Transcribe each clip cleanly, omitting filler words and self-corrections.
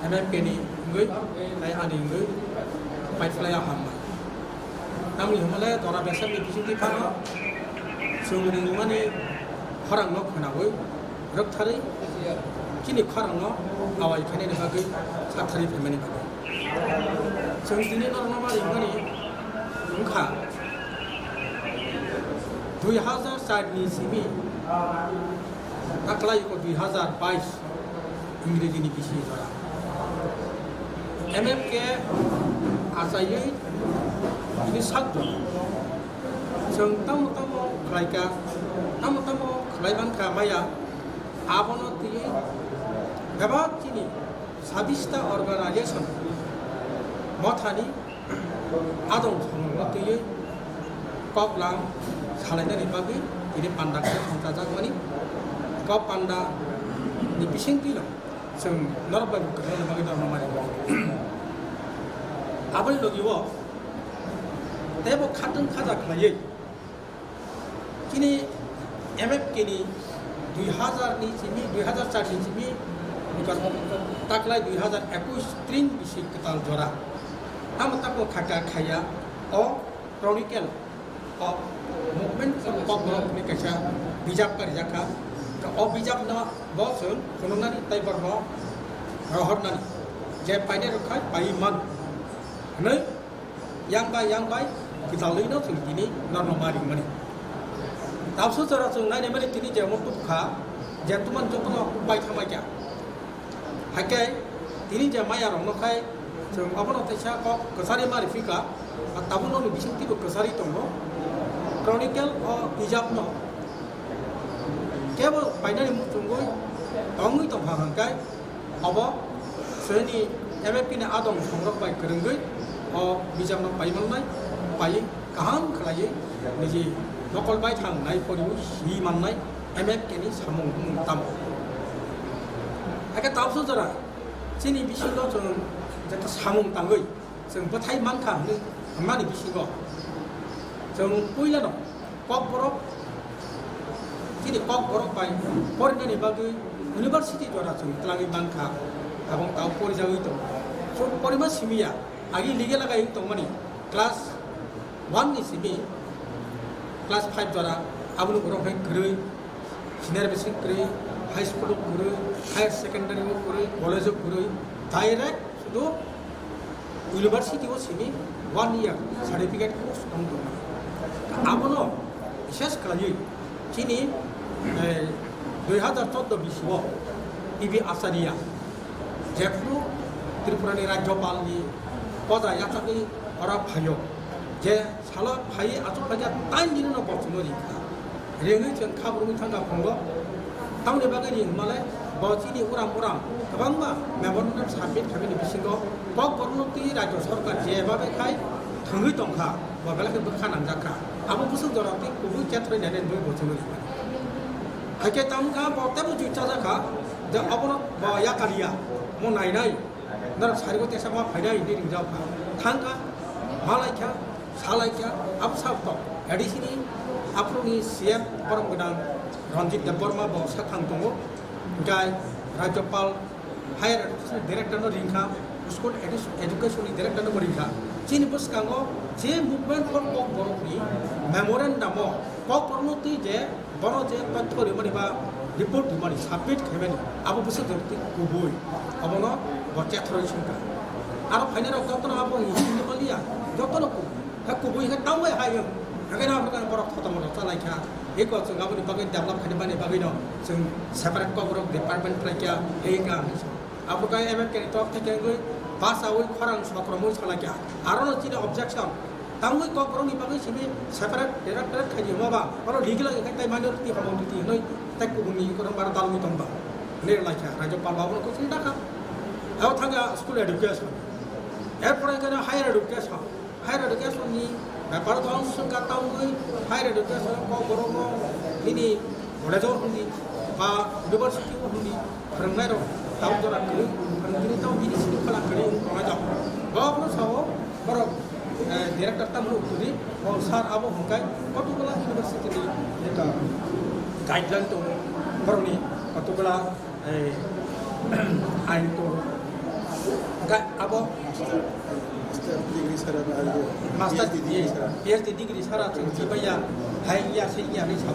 MFK ni ngui ai ani ngui pai flaya hamma namni hamale tora besa mi bisiti phano sungri ngani kharang no khana oi rok thari kini kharang no awai khane ne bagai sathari phemani bagai sungdini no no mari ngani ngkha 2004 ni simi aklai ko 2022 इंग्रेजी ni bisi dora MFK asai ini satu jeng tamu kelaika tamu kelaikan kamaya abono ti gabat ini sabista organization mothani adong ti koplang salainya ni bagi ini pandak संता जागवानी kop panda ni bising tilo जों नरबाय बुकरनो बागै दं माने आबै लगिवो तेबो खादों खाजा खालायै किनि MFK नि 2000 नि सिमि 2004 नि सिमि निकर ताकलाय 2021 ट्रिन बिसि कताल जरा आम ताको खाका खाया अ क्रॉनिकल अ मुभमेंट अफ नि कैसा बिजाब कर जाखा अ बिजाब न बसन खननानि ताइबर न रहरनानि जे पाइने रखाय पाइमान नै यांबाय कितालैनो जों दिनै नरमारि माने दावसो जरा जों नायने माने दिनै जे मटुखा जे तुमान जपनो बाय थामाया हाके दिनै जे माया रंनखाय जों अबनो तैसा क कसारि मारि फिका ताबुनो नि बिसिंतिबो कसारि दंनो क्रॉनिकल अ बिजाब न केवल पाइनारि मुथुंगै दंगै दंफाहांखाय अब सोनि MFK नि आदम संरक्षबाय गोरोंगै अ बिजाबनो पाइमाननाय पाइ गाहाम खालायै निजि नकलबाय थांनाय परिबो हि माननाय MFK नि सामुं ताम आके तावसो जरा जोंनि बिसिङाव जों जेता सामुं ताङै जों बोथाय मानखा होनो मानि बिसिङाव जों पहिला दं कक बरफ kini kok borok pai pornya ni bagi university jora chung tlangi bangkha abong tau pori jawi to so porima simia agi legal lagai to mani class 1 ni simi class 5 jora abunu borok hai grei senior basic grei high school grei higher secondary grei college grei direct sudo university o simi 1 year certificate course dong to abono বিশেষ kalai kini 2014 biswa ibi asaria jepru tripurani rajyapal ni pada yatani ora phayo je sala phai atu phaja tan din no botnori rengi chen khabru thanga phongo tamne bagai ni malai bachini uram kabangma memorandum submit khabini bisingo pok kornoti rajya sarkar je babe khai thangui tongkha babala ke bukhanan jakha abo busuk dorati kubu chatroi nenen boi botnori Hake tamka bote bu juta jaka da abono ba ya kaliya mo nai nar sari ko tesa ma phaida ini ringjau ka thangka malaikya salaikya apsap to adisini aproni CM param gedang Ranjit Deborma bo sakhang tongo gai Rajyapal Higher Education Director no ringkha School Education Director no ringkha chini buskango je movement for kok borokni memorandum mo kok pornoti je boro je pathori mani ba report mani submit kheben abo busa dorti kubui abono bocce thori sunka aro phaine ro kotno abo ni maliya jotno ku ha kubui ha tamwe hayo hagena bukan borok khotomo no talai kha eko chung aboni bagai develop khane bani bagai no chung separate ko borok department prakya hega abo kai MFK ni top theke goi basa oi kharang sokromo salakya aro no chine objection tamui ko borok ni bagai sibi separate directorate khaji maba aro legal kai tai minority community noi tak ko ni ko bar dalmi tomba ner lakha Rajyapal babon ko sinta ka aw thanga school education erpore kana higher education ni ব্যাপার দল সংখ্যা তাউই higher education ko boromo ini college hundi ba university hundi pharangnai ro taw jora kri pharanggini taw bini sini khala kri kona jaw babro sawo borok director tamru turi o sar abo hungkai kotugala university ni eta guideline to boroni kotugala ain to Enggak, apa? Master degree sara ada. Master sara. PhD degree sara jeung jibaya hai ya sei ya ni sa.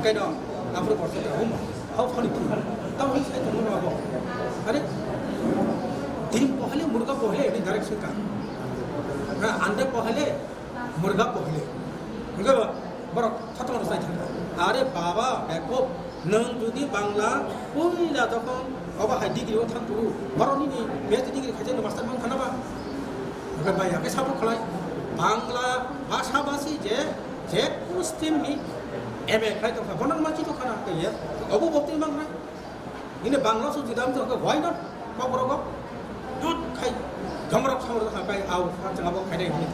Cái đó làm được một cái home hậu phong thì tao nghĩ sẽ tụi nó bảo अरे तीन पहले मुर्गा पहले ini direction का ना अंडे पहले मुर्गा पहले मुर्गा बरक खत्म हो जाए अरे बाबा एको नों जुदि बांग्ला पहिला जखन अबा हाइ डिग्री थां तुरु बरनि नि PhD डिग्री खाइजे मास्टार मान खानाबा ओमफ्राय बायाके साबो खालाय बांग्ला भाषा भाषी जे स्ट्रीमनि MA खाइ दं बनन मानसि तो खाना गैया अबो बक्ति Bangla ini bangla su jidam tu ke why not kau berapa tut kai gamrak sama tu kai au jangan bawa kai ni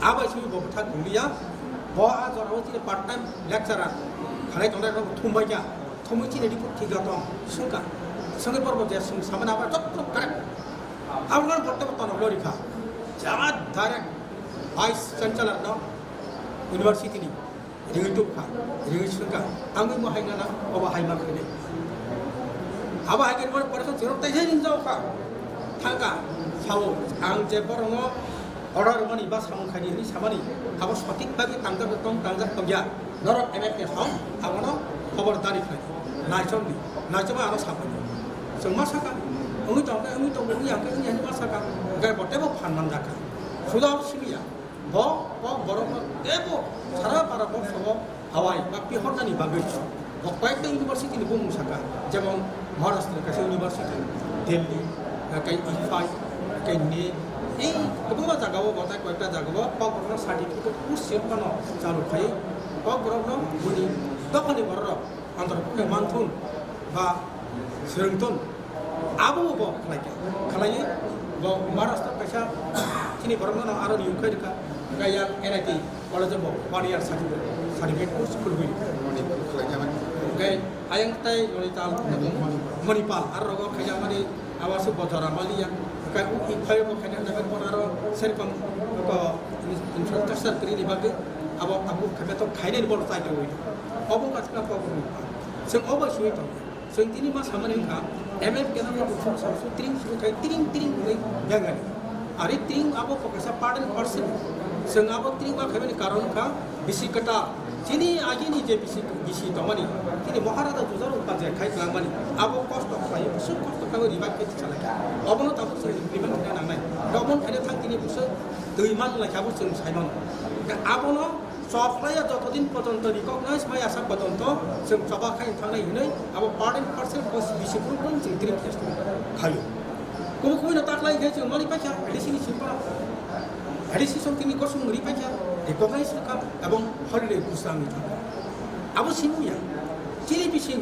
apa sih bawa thak dunia bawa ajar awak ciri part time lecturer kalau itu orang thumbai ya thumbai ciri di put tiga tong sengka perlu jadi sama apa cok correct awak kan porte porte nak lori kah jangan direct vice chancellor no university ni dengan tu kah dengan sengka angin mau hai nana bawa hai mak ni 아바 하긴 뭘 버려서 저렇게 해진 적 타가 사오 ang제 버렁어 어라르머니 바 사문카니 니 사마니 하고 সঠিকভাবে 당자 너로 MFP 성 하고는 খবরদারি খাই 나이점니 나이점아 알아 사바니 정말 사가 응이 정가 응이 양가 응이 아니 마사가 그게 뭐 때고 판만 작가 수다 심이야 뭐뭐 때고 살아 바라 먹고 하와이 막 비허다니 바그치 কয়েকটা university নিব মুসাকা যেমন মহারাষ্ট্র কাছে university Delhi কাই ইফাই কাই নে এই গোটা জায়গাও গতায় কয়েকটা জায়গাও পগ্রহ সার্টিফিকেট কুসিয়ন কানো চালু খাই পগ্রহ গুনি দখনি বড় অন্তর্ভুক্ত মানথুন বা সেরংতন আবো ব খালাই মহারাষ্ট্র কাছে তিনি বড় না আরো ইউকাই কা গায়া এনআইটি কলেজ ব 1 ইয়ার সার্টিফিকেট কোর্স খুলবি Oke, ayang tay Manipal, Manipal, arrogo kaya mani awas bojara mali yang kaya ikhaya ko kaya dapat poraro serpam ko infrastructure kiri di bagi abu kaya to kaya ni bol tay jo itu, abu kasna ko seng abu sui to, seng tini mas hamani ka, MF kena ko bukan sasu tring kaya tring ni jangan, ari tring abu ko kasa pardon person, seng abu tring ko kaya ni karon ka bisi kata যিনি আগে নিজে বেশি তমানি তিনি মহারাজা জুজার উপাজে খাই লাংমানি আবো কষ্ট খাই বুসু কষ্ট খাই রিবাক কে চালাই অবনত আবো সে ইমপ্লিমেন্ট খাই নাংনাই রমন খাইনে থাং তিনি বুসু দুইমান লাখাবো जों সাইমন আবনো সফলায়া যতদিন পর্যন্ত রিকগনাইজ হয় আসা পর্যন্ত जों সবা খাই থাংনাই হইनै আবো পার্সেন্ট বস বিসি পুরুন जों ত্রিম টেস্ট খাই কোন কোন তাকলাই খাই जों মানি পাইছা এডিসিনি সিম্পল এডিসি সমতিনি কসুং রি পাইছা রিকগনাইজ রাখা এবং হলিডে গুসামি থাকা আবো সিমুয়া চিলি বিসিং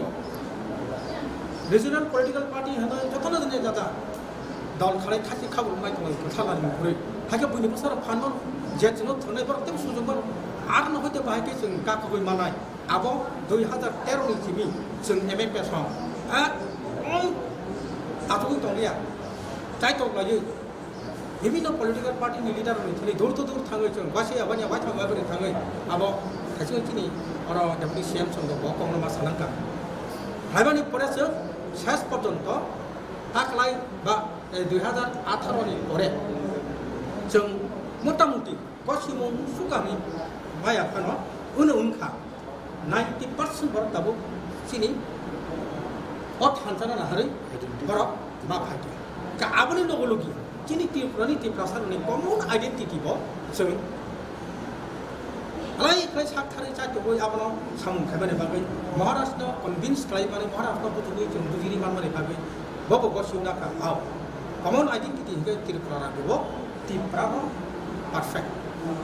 রিজনাল পলিটিক্যাল পার্টি হন যতনা দিনে যাতা দল খালাই খাসি খাবো মাই তো খালানি ঘুরে হাকে বইনি বছর ফানন যেজনো থনে বরতে সুযোগ আর ন হইতে বাহাকে जों কাকবই মানাই আবো 2013 নি সিমি जों এমএপি সং আতুই তংলিয়া চাই তো লাইয়ে বিভিন্ন পলিটিক্যাল পার্টি नि লিডার नि দূর थाङै जों गासै आबानि आबाय थाङै थाङै आबो खायसे खिनि अर डेपुटी सीएम संग बकंग मा सानांका हायबानि परेसो शेष पर्यन्त ताकलाय बा 2018 नि परे जों मोटामुटी गसिमो सुगानि माया फानो उनखा 90% बर दाबो सिनि अथ हानसाना हारै बर मा फाइके का आबनि लगलगि kini tiprasan ni common identity bo जों alai kai sak thari cha to boi abano samung khabane bagai Maharashtra convince खालामनानै महाराष्ट्र बुथुनि जों बुजिनि मानमाने बागै बबो गसिउना का आव common identity हिगे त्रिपुरा बेबो त्रिपुरा पारफेक्ट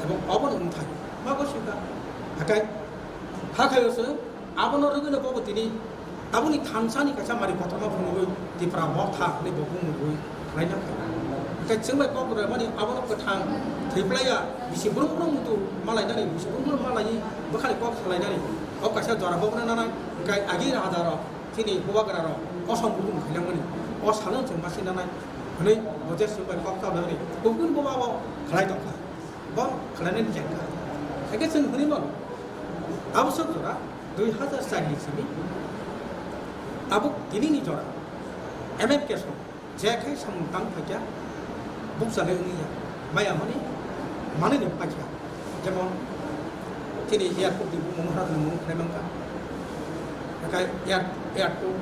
এবং অবন উন্থাই मा गसिउना हाकाय हाकायसो आबनो रगनो बबो तिनि आबुनि थानसानि कासा मारि घटना फुनुगै त्रिपुरा मथा नै बबो मुगै खालायना cái chứng minh con người mà đi áo nó có thang thì bây giờ bị sự bung bung tu malai nani bị sự bung bung malai bất khả có malai nani có cả sao giờ bông nana cái agi ra đó thì này bua cái đó có xong bung khai năng này có sản lượng chúng ta xin nana này một cái sự bệnh có cao này bung bung bua bao khai tổng khai bao khai nên chẳng khai cái sự này mà áo sốt rồi đó 2004 ni sini abu ini ni jora MF keso je khai samtang phaja বুকসালে ইয়া মায়া মানে নে পাইয়া যেমন তিনি airport di mengharap nemu memangka kayak airport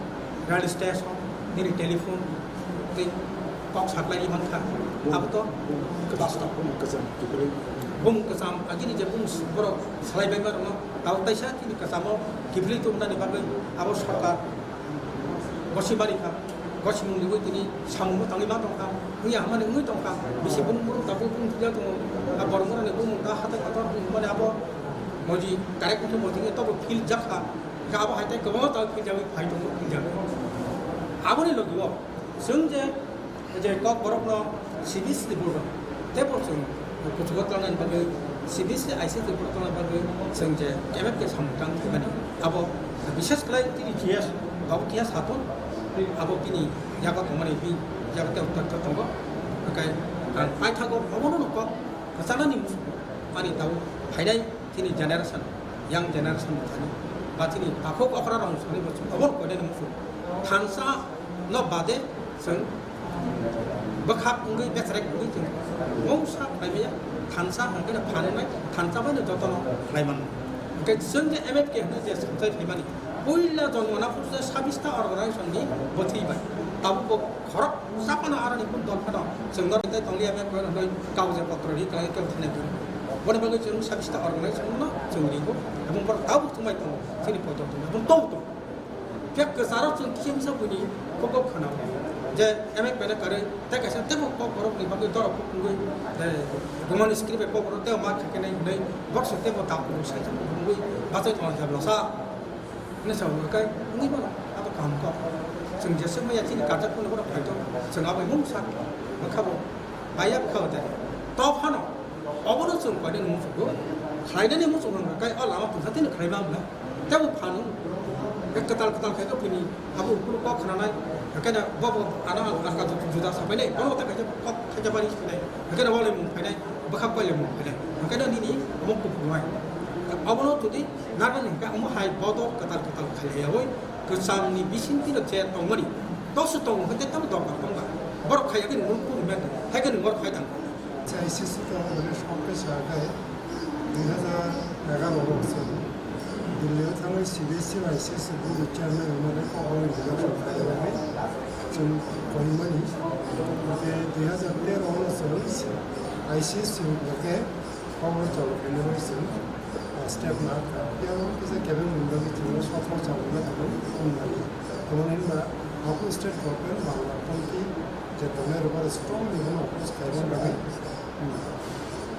rail station ini telepon di kok sakla iman ka apa to ke bus stop kesan kibli bung kesam agi ni je bung boro salai bengar no tau taisa ini kesamo kibli tu mena ni bagai abo sarkar gosi bari ka gosi mung ni তিনি সামু তাঙ্গি মা টংকা নি আমানে ngui টংকা bisi bung bung tabu bung dia tu abor mura ni bung ta hata ka মানে abo moji karek itu moji itu feel jakha ka abo haite ko ta feel jawi phai to feel jawi abo ni logi wo sung je kok borok no cbs di bor te bor sung ko chugot lan bagai cbs ic di bor lan bagai sung je mf ke samtang bani abo বিশেষ করে তিনি GS abo kias hatun abo kini jaga tomani bi jaga te utak tongo kai pai thago obono no ko kasana ni mani tahu haidai তিনি generation young generation Thani বা তিনি আখক অপরা রং Sony বছর অবর কইনে মুফু থানসা ন বাদে जों বখাপ উঙ্গই বেছরেক উঙ্গই जों মংসা ফাইমিয়া থানসা হংকে ফানनाय থানসাবাनो যতन लाइमान ओके जों जे एमएफके होनो जे संथाय फाइमानि पहिला जन्मना फुसे 26 टा अर्गानाइजेशननि बथैबाय ताबो खरक सापाना आरानि कुन दलफाना जों नरते तंलिया मे कोइ कागज पत्रनि काय के थाने Bona bagai जों 26 टा अर्गानाइजेशन न जों रिगो এবং बर ताबो थुमाय दं जोंनि पद दं এবং तो फेक गसारो जों किम सबनि कोको खाना जे एमएक पेना करे ता कैसे तेबो को बरक नि बागै दरक कुंगै गमन स्क्रिप्ट को बरक ते मा खके नै नै बक्स तेबो ताबो साइ जों कुंगै बाजै थन जाब्ला सा ने सब kai नि बा अब काम को जों जेसे मैया जिनि गाजा कुन बरक फाइतो जों आबै मुंसा खाबो बाया खावदे तो फानो 어버는 좀 관련 무서고 가이드는 무서운 거 가이 알아마 부사티는 가이마블라 대부 파는 그tal kayak begini aku perlu kok karena karena bawa anak anak itu juda sampai nih kalau tak kerja bari sampai karena boleh mungkin bakal boleh mungkin karena ini mau kupuai abang itu di naga nih kan mau hai bodoh katal kali ya woi kesam nih bisin tidak cek tongmari dosu tong kita tahu dong apa baru kayak gini mau kupuai kayak gini mau kayak 자 ICC가 오늘 홈페이지에 2011년에 Delhi थांनाय CBSE ICC गुरु chairman होनानै खबरनि बिजाबखौ फरायनानै जों गयमोन बे 2013 ICC के खबर जलफैनानै जों step ला बेयाव जे cabin मोनदों जों सफल जानो थाखाय बुंनानै गभर्नमेन्टआ out state government Bangla पंथि J Donar bar स्ट्रंग level of स्काइमन बागै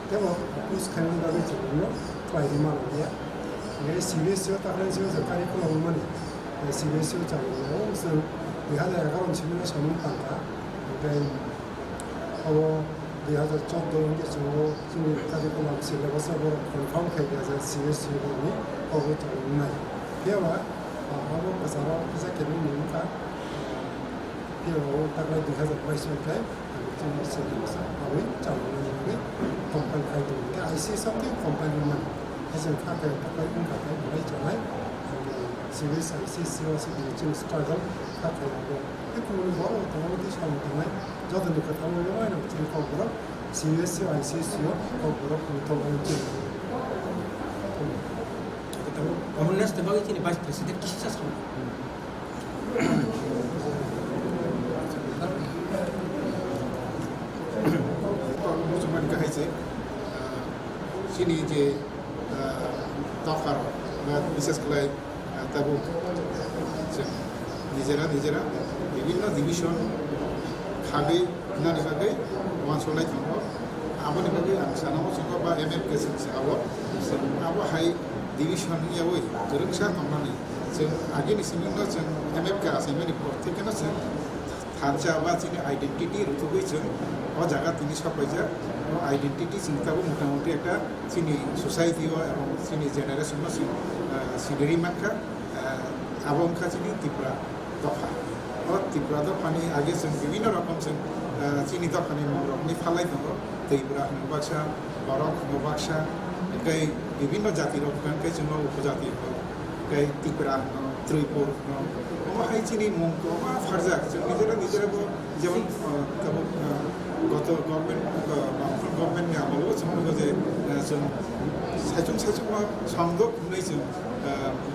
तेबो पुस खायमन बागै जों ट्राइदि मानगैया ये CBSEआव थाखाय जों सरकारि खालामोमोन CBSEआव जानायाव जों 2011년에 전문 단가 ओमफ्राय 2014년에 जोङो जोंनि कारिकुलाम सिलेबासाव कनफार्म खालामनाय CBSEनि खबर जानाय बेयाव आबो बाजाराव जाकेबो मोनका बेयाव थाखाय 2022निफ्राय जोंनि सिलेबासा आबै जानाय कम्पाइल खालामदों ICC आव कम्पाइलमोन जों थाखाय उनखाथाय मोननाय जानाय CBS ICCआव जों स्ट्रागल थाखायबो बेखौनो बर' थांनाय सम थांनाय जदनि खोथा मोनबाय आरो जों खबराव CBS ICCआव खबराव खुंथावनाय जायो Gobernance sebagai ini vice president kisah sama. मुसलमान गाहाय जे सिनि जे दफार बा बिशेष করে তাবো নিজেরা বিভিন্ন ডিভিশন খাগে নানি বাগে ওয়ানসলাই থাকব আবনি বাগে সানাও সঙ্গ বা এমএফকে সাও আবো হাই डिभिशन यावै गोरोंसा थांनानै जों आगेनि सिमिंनो जों एमएफके आसामनि प्रत्येकनो जों थानसा बा जोंनि आइडेन्टिटी रुथुबै जों अ जागा तिनि सबायजा आइडेन्टिटी चिंताबो मोटामुटी একটা जोंनि सोसाइटियाव এবং जोंनि जेनारेशनाव जों सिदेरि मानखा आबंखा जोंनि त्रिपुरा दफा अ त्रिपुरा दफानि आगे जों বিভিন্ন রকম जों जोंनि दफानि मुंनि फालाय दङ त्रिपुरा नबाक्सा बरक नबाक्सा कई विभिन्न जाति कई जों उपजाति कई त्रिपुरा त्रिपुर वहाँ चिनी मुंग फार्जा जों निजेरा जेमन गत गत गभर्नमेन्ट बांफोर गभर्नमेन्टनि आगोलाव जों जे जों सायसं संदक होननाय जों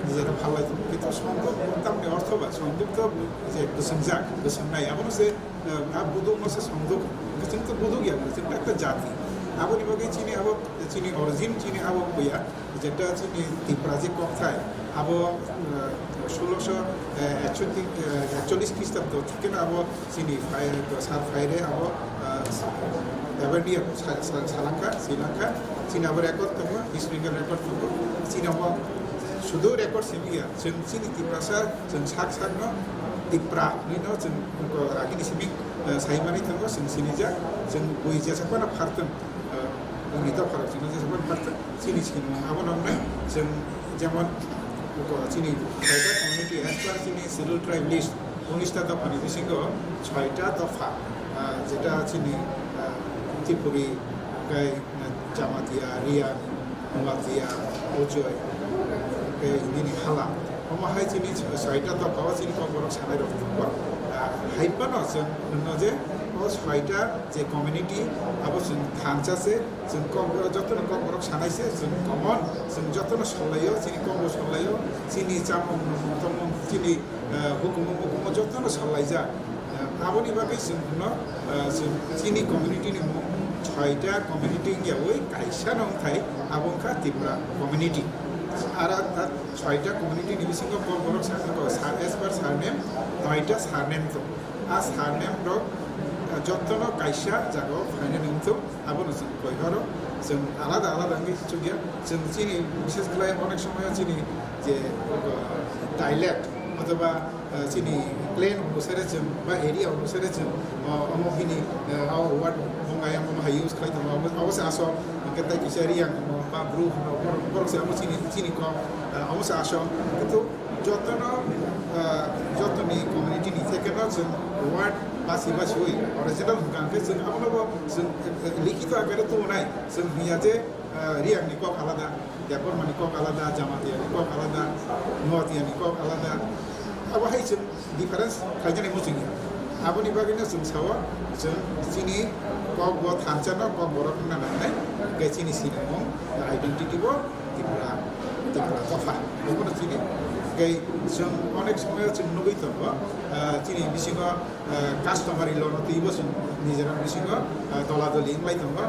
निजेरा फालाय खिन्थु संदक तारमाने अर्थबा संदक तो जे गोसोंजा गोसोंनाय आबो से बुदुक नसे संदक जों तो बुदुक या जों একটা জাতি আবনি বাগে চিনি আবো চিনি অরিজিন চিনি আবো কইয়া যেটা চিনি ত্রিপুরা যে কথায় আবো 1641 খ্রিস্টাব্দ থেকে আবো চিনি সার ফাইরে আবো এভারডিয়া শ্রীলঙ্কা চিনি আবো রেকর্ড থাকবো হিস্ট্রিক্যাল রেকর্ড থাকবো চিনি আবো শুধু রেকর্ড সিমিয়া जों চিনি ত্রিপুরাসা जों সাক সাকনো ত্রিপুরা নিনো जों রাগিনি সিমিক সাইমানি থাকবো जों সিনিজা जों বইজা সাকবানা ফারতন নিতা ফারাক চিনি যে সাকবানা ফারতন চিনি চিনি আবো নামনে जों যেমন চিনি ছয়টা কমিউনিটি অ্যাজ পার চিনি শিডিউল ট্রাইব লিস্ট 19টা দফানি বিশিষ্ট 6টা দফা যেটা চিনি ত্রিপুরি গাই জামাতিয়া রিয়া মাতিয়া ওজয় ini hala pemahai sini saya dah tahu bahwa sini kau borok sana itu apa hype no sen je oh saya je community apa sen thanca se sen kau borok jotono kau borok sana se sen common sen jotono solayo sini kau borok solayo sini camong tomong sini hukum jotono solaija aboni bagai sen no sen sini community ni mo saya community yang woi kaisa nong thai abongka Tripura community আর 6টা community division of বড় সার surname 9টা surname তো আর surname rock যত্ন কাইসা জায়গা final নিমতো আবো কইহর जों আলাদা আলাদা কিছু গিয়া जों চিনি বিশেষ করে অনেক সময় চিনি যে ডাইলেক্ট অথবা চিনি প্লেন অনুসারে जों বা এরিয়া অনুসারে जों অমহিনি ওয়ার্ড বঙ্গায় আমরা ইউজ খাইতো অবশ্য আসো kita kisari yang Pak Bro, orang saya sini kau, awak saya asal itu jotono ni community ni saya kenal sen ward basi hui, orang sedang bukan ke sen apa nama sen likita agar tu naik sen ni aja riang ni kau alada, dapur mani kau alada, jamatia ni kau alada, nuatia ni kau alada, apa hai sen difference kerja ni mesti ni. Apa ni bagian sen sawa sen sini kau buat hancana kau borok mana naik gaya sini sini mong identity bo Tripura tofa bukan sini gaya sen onek semua sen nugi tu bo sini bisingo customary law nanti ibu sen nijeran bisingo dola doli inlay tu bo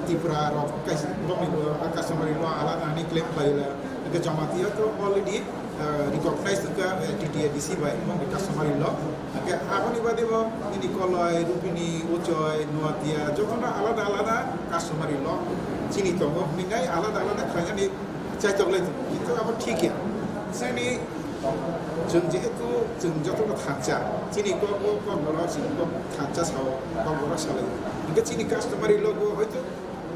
Tripura rok gaya bumi customary law alat ani claim laila ke jamatia tu already recognize juga TTADC by mong customary law agak apa ni bade bo ini koloi rupini ucoy nuatia jokona alada customary law sini to bo minai alada khanya ni chai togle itu apa ঠিক ya sini जों जेहेतु जों जतनो थांचा चिनि को बरो चिनि को थांचा साव को बरो साले इनके चिनि कास्टमारी लोगो হয়তো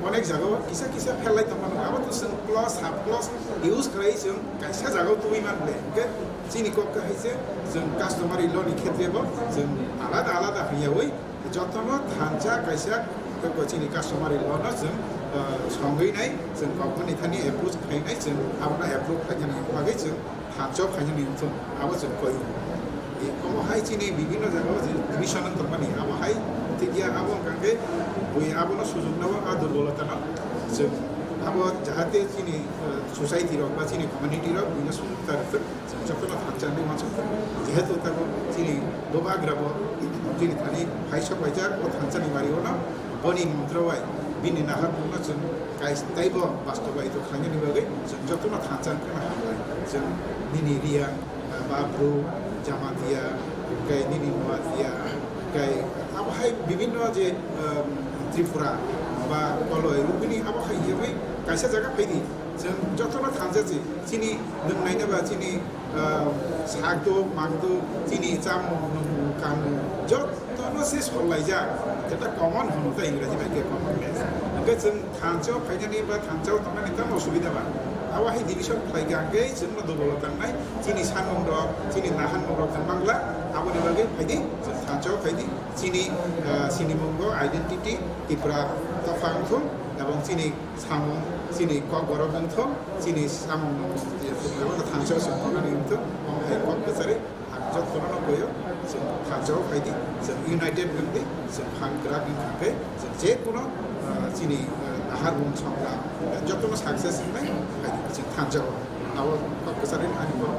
অনেক জায়গা কিসা ফেলাই তখন আবার তো जों প্লাস হাফ প্লাস ইউজ করাই जों কাইসা জায়গা তুই মানলে ইনকে চিনি কক হইছে जों কাস্টমারি লনি ক্ষেত্রেবো जों আলাদা হইয়া ওই যতনো থাঞ্চা কাইসা তো চিনি কাস্টমারি লনা जों সঙ্গই নাই जों গভর্নমেন্ট এখানে অ্যাপ্রুভ খাইনাই जों আমরা অ্যাপ্রুভ খাইনি বাকি जों থাঞ্চা খাইনি जों আবার जों কই এই কমহাই চিনি বিভিন্ন জায়গা division তরমানি আমাহাই tiga abang kangge bui abang susun nawa adur bola tanah so abang jahate sini society rok ba sini community rok bina sun tarif jokno thancan ni macam jehetu tako sini doba grabo sini thani haisa pajar o thancan ni mari ona boni mantrawai bini nahar buna sun kais taibo bastoba itu khanya ni bagai jokno thancan kana hamlai sun nini ria ba bro jamatia kai nini nuatia kai apa hai বিভিন্ন যে ত্রিপুরা বা Kalai Rupini apa hai ইয়াই কাইসা জায়গা ফাইদি जों যতনা থানজাছি চিনি লোंनायना বা চিনি সাগদো মাগদো চিনি চামু কামু যতনা সে সলাইজা এটা কমন হনতা ইংরেজি ভাষায় কমন মেস ओंखाय जों थानजाव फाइनानि बा थानजाव थांनानै ता असुबिदा बा आवा hai division फाइगांगै जों दबल थांनाय चिनि सानमं दं चिनि नाहानमं दं थांबांला आबोनि बागै फाइदि जों थानजाव फाइदि চিনি মঙ্গ আইডেন্টিটি ত্রিপুরা তফাংথম এবং চিনি সামং চিনি কক বরবংথম চিনি সামং থানসাও সম্পর্ক নিয়মিত কক বেচারে যত্ন কয় जों थाजाव बायदि जों इउनाइटेड होनदि जों हांग्रा बिखाखै जों जे कोनो जिनि आहार संग्रा जतन साक्सेस होनाय बायदि जों थाजाव आव कक्राझारनि आनिखौ